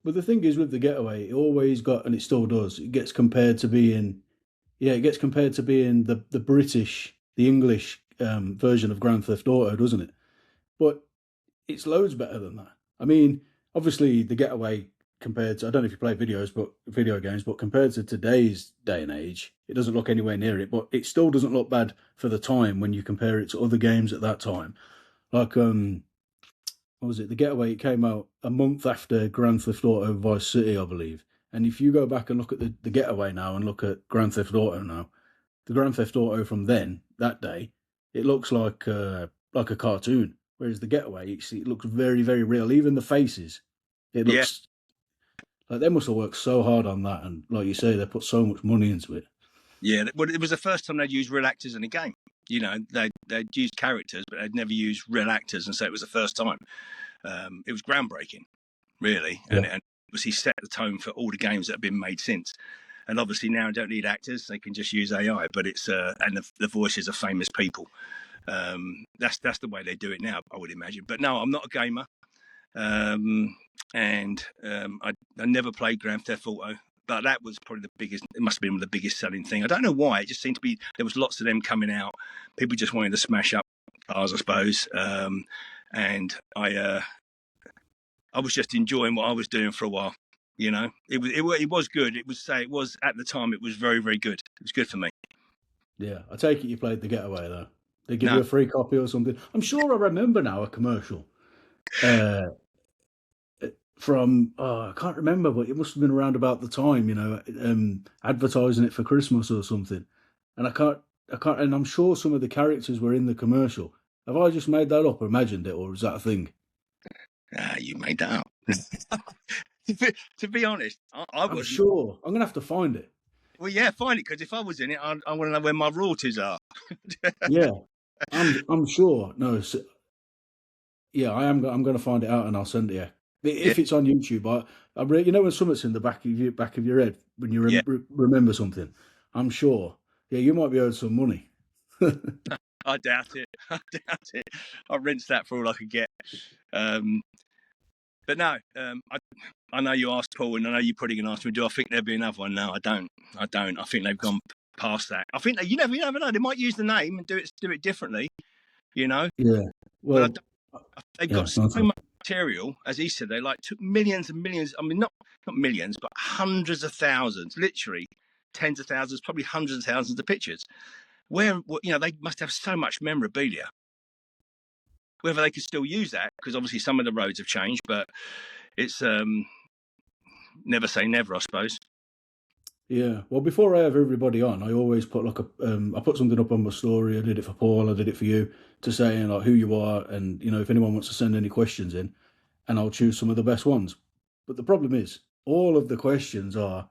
but the thing is with the Getaway, it always got, and it still does. It gets compared to being, yeah, it gets compared to being the British, the English version of Grand Theft Auto, doesn't it? But it's loads better than that. I mean, obviously the Getaway compared to, I don't know if you play video games, but compared to today's day and age, it doesn't look anywhere near it. But it still doesn't look bad for the time when you compare it to other games at that time. Like what was it? The Getaway, it came out a month after Grand Theft Auto Vice City, I believe. And if you go back and look at the Getaway now and look at Grand Theft Auto now, the Grand Theft Auto from then, that day, it looks like a cartoon. Whereas the Getaway, it looks very, very real. Even the faces, it Yeah. looks like they must have worked so hard on that. And like you say, they put so much money into it. Yeah, well, it was the first time they'd used real actors in a game. You know, they'd used characters, but they'd never used real actors, and so it was the first time. It was groundbreaking, really, Yeah. and obviously set the tone for all the games that have been made since. And obviously now don't need actors; they can just use AI. But it's and the voices of famous people. That's the way they do it now, I would imagine. But no, I'm not a gamer, and I never played Grand Theft Auto. But that was probably the biggest. It must have been the biggest selling thing. I don't know why. It just seemed to be there was lots of them coming out. People just wanted to smash up cars, I suppose. And I was just enjoying what I was doing for a while. You know, it was good. It was at the time. It was very, very good. It was good for me. Yeah. I take it you played the Getaway though. They give No, you a free copy or something. I'm sure I remember now a commercial. Uh, from I can't remember, but it must have been around about the time, advertising it for Christmas or something. And and I'm sure some of the characters were in the commercial. Have I just made that up or imagined it, or is that a thing? you made that up. To be honest, I I'm wasn't. sure. I'm gonna have to find it. Well, yeah, find it because if I was in it, I want to know where my royalties are. Yeah, I'm sure. No, yeah, I am. I'm gonna find it out and I'll send it you. Yeah, If it's on YouTube, you know when something's in the back of your head when you yeah. remember something. I'm sure. Yeah, you might be owed some money. I doubt it. I doubt it. I rinsed that for all I could get. But no, I know you asked Paul, and I know you're probably going to ask me, do I think there'll be another one? No, I don't. I think they've gone past that. I think you never know. They might use the name and do it differently, you know. Yeah. Well, But they've yeah. got so much material, as he said. They took millions and millions. I mean, not millions, but hundreds of thousands, literally tens of thousands, probably hundreds of thousands of pictures. Where they must have so much memorabilia. Whether they could still use that, because obviously some of the roads have changed, but it's never say never, I suppose. Yeah. Well, before I have everybody on, I always put I put something up on my story. I did it for Paul. I did it for you to say like who you are, and if anyone wants to send any questions in, and I'll choose some of the best ones. But the problem is, all of the questions are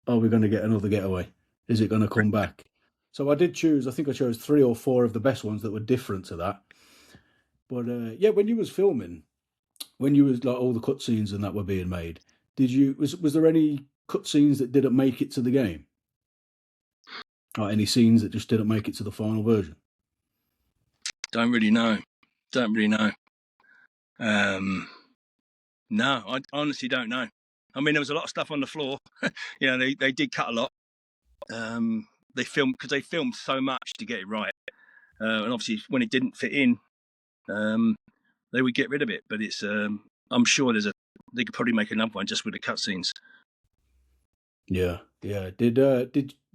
we going to get another Getaway? Is it going to come back? So I did choose. I think I chose 3 or 4 of the best ones that were different to that. But yeah, when you was filming, when you was like all the cutscenes and that were being made, was there any cutscenes that didn't make it to the game? Or any scenes that just didn't make it to the final version? Don't really know. No, I honestly don't know. I mean, there was a lot of stuff on the floor. They did cut a lot. They filmed so much to get it right, and obviously when it didn't fit in, they would get rid of it. But it's I'm sure they could probably make another one just with the cutscenes. Yeah. Did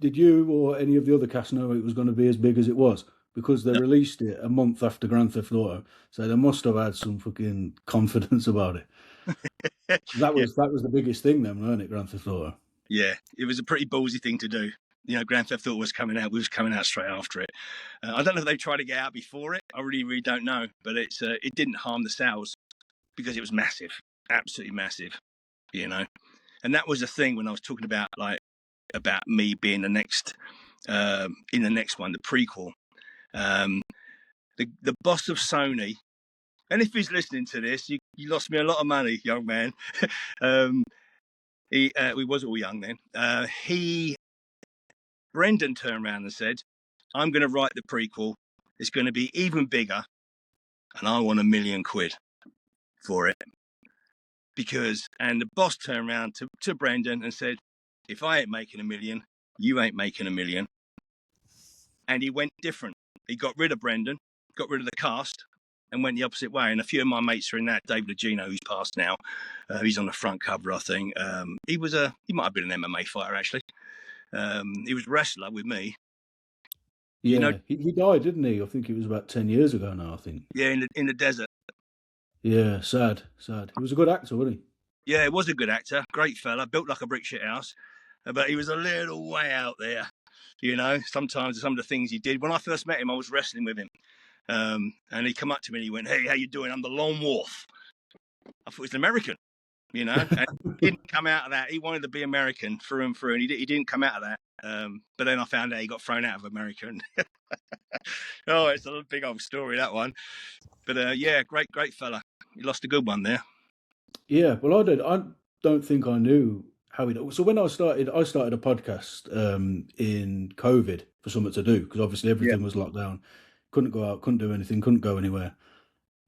you or any of the other cast know it was going to be as big as it was? Because they released it a month after Grand Theft Auto, so they must have had some fucking confidence about it. That was the biggest thing then, wasn't it, Grand Theft Auto? Yeah, it was a pretty ballsy thing to do. Grand Theft Auto was coming out. We was coming out straight after it. I don't know if they tried to get out before it. I really, really don't know. But it didn't harm the sales because it was massive, absolutely massive. And that was the thing when I was talking about me being the next in the next one, the prequel. The boss of Sony, and if he's listening to this, you lost me a lot of money, young man. We was all young then. Brendan turned around and said, I'm going to write the prequel. It's going to be even bigger. And I want £1 million for it. and the boss turned around to Brendan and said, if I ain't making $1 million, you ain't making $1 million. And he went different. He got rid of Brendan, got rid of the cast, and went the opposite way. And a few of my mates are in that. Dave Legeno, who's passed now, he's on the front cover, I think. He might have been an MMA fighter, actually. He was a wrestler with me. Yeah, You know, he died, didn't he? I think it was about 10 years ago now, I think. yeah, in the desert. Yeah, sad. He was a good actor, wasn't he? Yeah, he was a good actor, great fella, built like a brick shit house, but he was a little way out there. You know, sometimes some of the things he did. When I first met him, I was wrestling with him, and he come up to me and he went, "Hey, how you doing? I'm the Lone Wolf." I thought he was an American, you know, and he didn't come out of that. He wanted to be American through and through, and he didn't come out of that. But then I found out he got thrown out of America. And oh, it's a big old story, that one. But yeah, great fella. He lost a good one there. Yeah, well, I don't think I knew how he. So when I started a podcast in COVID for something to do because obviously everything was locked down, couldn't go out, couldn't do anything, couldn't go anywhere,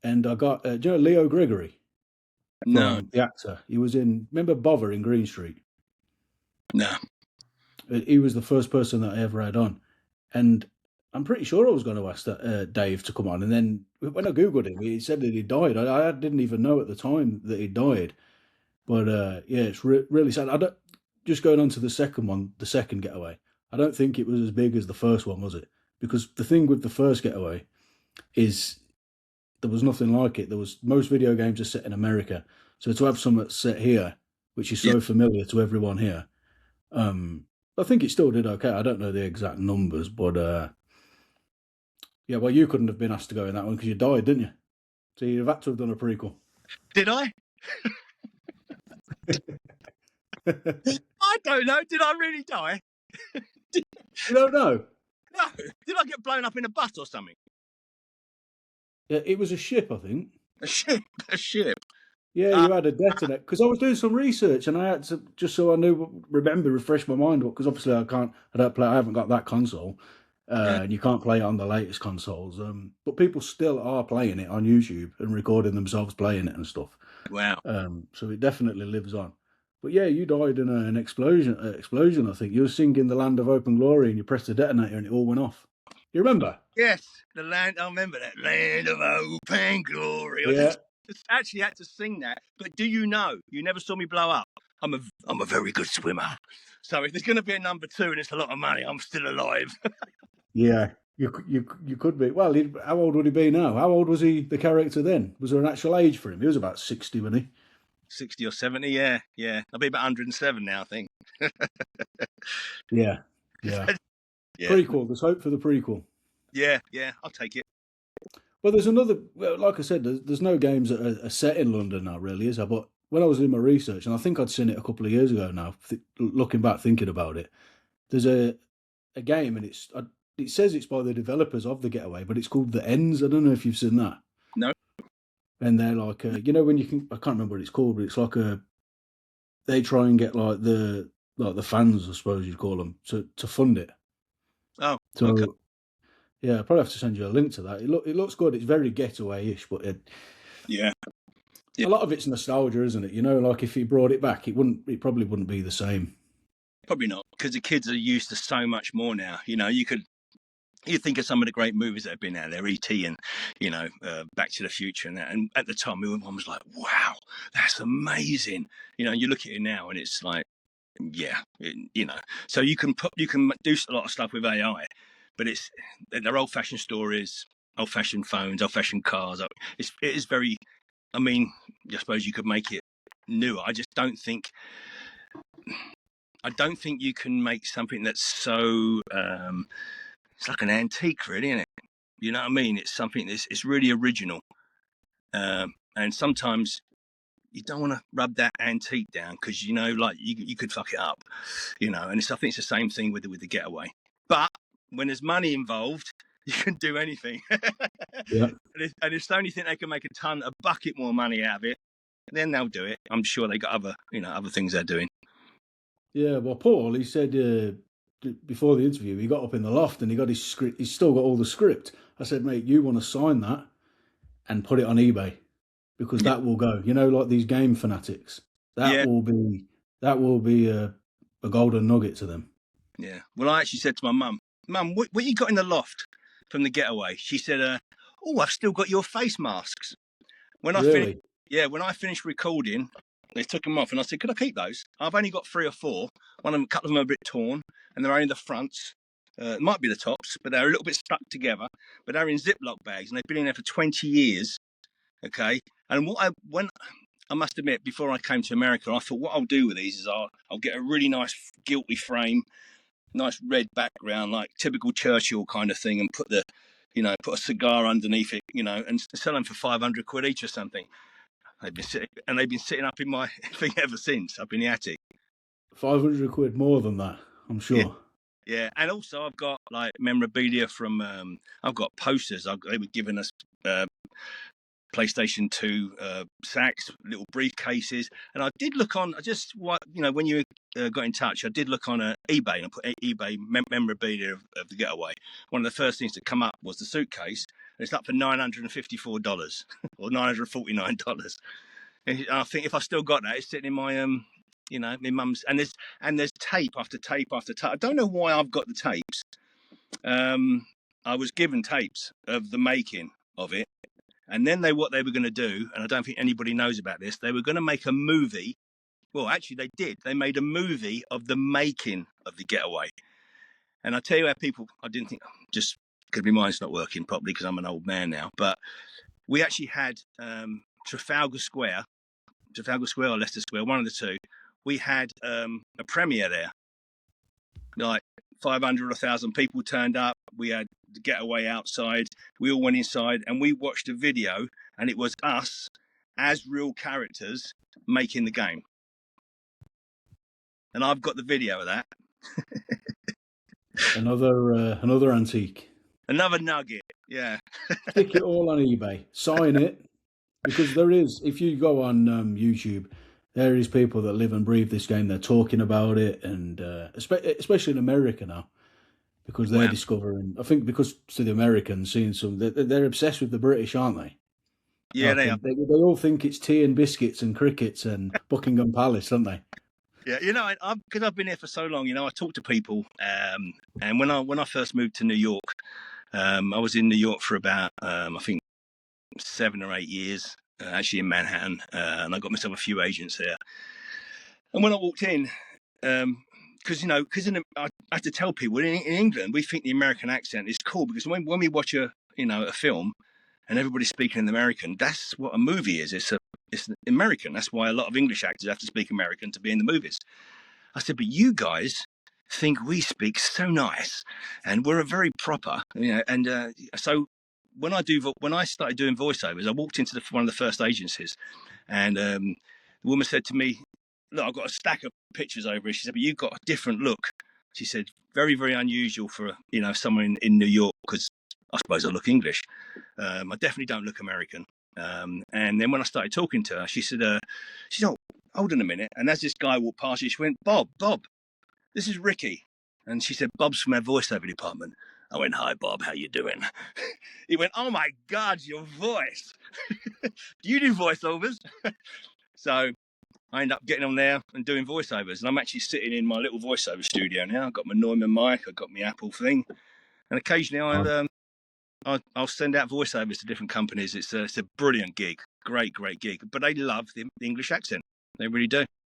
and I got do you know Leo Gregory No, the actor. He was in remember Bother in Green Street. no. He was the first person that I ever had on, and I'm pretty sure I was going to ask that, Dave to come on. And then when I googled him, he said that he died. I didn't even know at the time that he died. But yeah, it's really sad. I don't. Just going on to the second one, the second Getaway. I don't think it was as big as the first one, was it? Because the thing with the first Getaway is there was nothing like it. There was most video games are set in America, so to have something set here, which is so familiar to everyone here, I think it still did okay. I don't know the exact numbers, but yeah, well, you couldn't have been asked to go in that one because you died, didn't you? So you'd have had to have done a prequel. Did I? I don't know. Did I really die? You don't know? No. Did I get blown up in a bus or something? Yeah, it was a ship, I think. A ship. Yeah, you had a detonator. Because I was doing some research and I had to, just so I knew, refresh my mind, because obviously I haven't got that console. And you can't play it on the latest consoles. But people still are playing it on YouTube and recording themselves playing it and stuff. Wow. So it definitely lives on. But yeah, you died in an explosion. I think you were singing "The Land of Open Glory" and you pressed the detonator and it all went off. You remember? Yes, the land. I remember that land of open glory. Yeah. I actually had to sing that. But do you know? You never saw me blow up. I'm a very good swimmer. So if there's going to be a number 2 and it's a lot of money, I'm still alive. Yeah, you could be. Well, how old would he be now? How old was he, the character then? Was there an actual age for him? He was about 60, wasn't he? 60 or 70, yeah. I'll be about 107 now, I think. Yeah. Prequel. There's hope for the prequel. Yeah, I'll take it. Well, there's another. Well, like I said, there's no games that are set in London now, really, is there? But when I was doing my research, and I think I'd seen it a couple of years ago now, looking back, thinking about it, there's a game, and it says it's by the developers of the Getaway, but it's called The Ends. I don't know if you've seen that. No. And they're like, when you can, I can't remember what it's called, but it's like they try and get like the fans, I suppose you'd call them, to fund it. Oh, so okay. Yeah, I'll probably have to send you a link to that. It looks good. It's very Getaway-ish, but a lot of it's nostalgia, isn't it? You know, like if he brought it back, it probably wouldn't be the same. Probably not, because the kids are used to so much more now. You know, you think of some of the great movies that have been out there, E.T. and, Back to the Future and that. And at the time, everyone was like, wow, that's amazing. You know, you look at it now and it's like, yeah, So you can do a lot of stuff with AI, but they're old-fashioned stories, old-fashioned phones, old-fashioned cars. It is very, I mean, I suppose you could make it newer. I don't think you can make something that's so, it's like an antique, really, isn't it? You know what I mean? It's something it's really original. And sometimes you don't want to rub that antique down because, like you could fuck it up, and I think it's the same thing with the Getaway. But when there's money involved, you can do anything. Yeah. And if they only think they can make a bucket more money out of it, then they'll do it. I'm sure they got other things they're doing. Yeah, well, Paul, he said before the interview, he got up in the loft and he got his script. He's still got all the script. I said, mate, you want to sign that and put it on eBay because that will go. You know, like these game fanatics, that Yeah, will be a golden nugget to them. yeah. Well, I actually said to my mum, "Mum, what you got in the loft from the Getaway?" She said, "Oh, I've still got your face masks." When I finished, Really, yeah, when I finished recording, they took them off, and I said, "Could I keep those? I've only got 3 or 4. One of them, a couple of them are a bit torn, and they're only the fronts. It might be the tops, but they're a little bit stuck together. But they're in Ziploc bags, and they've been in there for 20 years. Okay, and when I must admit, before I came to America, I thought what I'll do with these is I'll get a really nice guilty frame, nice red background, like typical Churchill kind of thing, and put a cigar underneath it, and sell them for 500 quid each or something. They've been sitting up in my thing ever since, up in the attic. 500 quid more than that, I'm Yeah, sure. yeah, and also I've got like memorabilia from. I've got posters. They were giving us PlayStation 2 sacks, little briefcases. And I did look on, when you got in touch, I did look on eBay, and I put eBay memorabilia of the Getaway. One of the first things to come up was the suitcase. And it's up for $954 or $949. And I think if I still got that, it's sitting in my, my mum's. And there's tape after tape after tape. I don't know why I've got the tapes. I was given tapes of the making of it. And then what they were going to do, and I don't think anybody knows about this, they were going to make a movie. Well, actually, they did. They made a movie of the making of the Getaway. And I tell you how I didn't think, just because my mind's not working properly because I'm an old man now, but we actually had Trafalgar Square or Leicester Square, one of the two. We had a premiere there. Like 500 or 1,000 people turned up. We had the Getaway outside. We all went inside and we watched a video, and it was us as real characters making the game. And I've got the video of that. Another antique. Another nugget. Yeah. Stick it all on eBay. Sign it, because there is. If you go on YouTube, there is people that live and breathe this game. They're talking about it, and especially in America now, because they're Wow. discovering. I think because to the Americans, seeing they're obsessed with the British, aren't they? Yeah, Like, they are. and they all think it's tea and biscuits and crickets and Buckingham Palace, don't they? Yeah, because I've been here for so long, I talk to people, and when I first moved to New York, I was in New York for about I think 7 or 8 years, actually in Manhattan, and I got myself a few agents there. And when I walked in, because I have to tell people in England we think the American accent is cool, because when we watch a film and everybody's speaking in American, that's what a movie is. It's American. That's why a lot of English actors have to speak American to be in the movies. I said, but you guys think we speak so nice, and we're a very proper, and so when I started doing voiceovers, I walked into one of the first agencies, and the woman said to me, "Look, I've got a stack of pictures over here." She said, "But you've got a different look." She said, "Very, very unusual for someone in New York, because I suppose I look English. I definitely don't look American." And then when I started talking to her, she said, "Oh, hold on a minute." And as this guy walked past, she went, Bob, this is Ricky." And she said, "Bob's from our voiceover department." I went, "Hi, Bob, how you doing?" He went, "Oh my God, your voice. Do you do voiceovers?" So I ended up getting on there and doing voiceovers. And I'm actually sitting in my little voiceover studio now. I've got my Neumann mic, I've got my Apple thing. And occasionally I'll send out voiceovers to different companies. It's a brilliant gig. Great gig. But they love the English accent. They really do.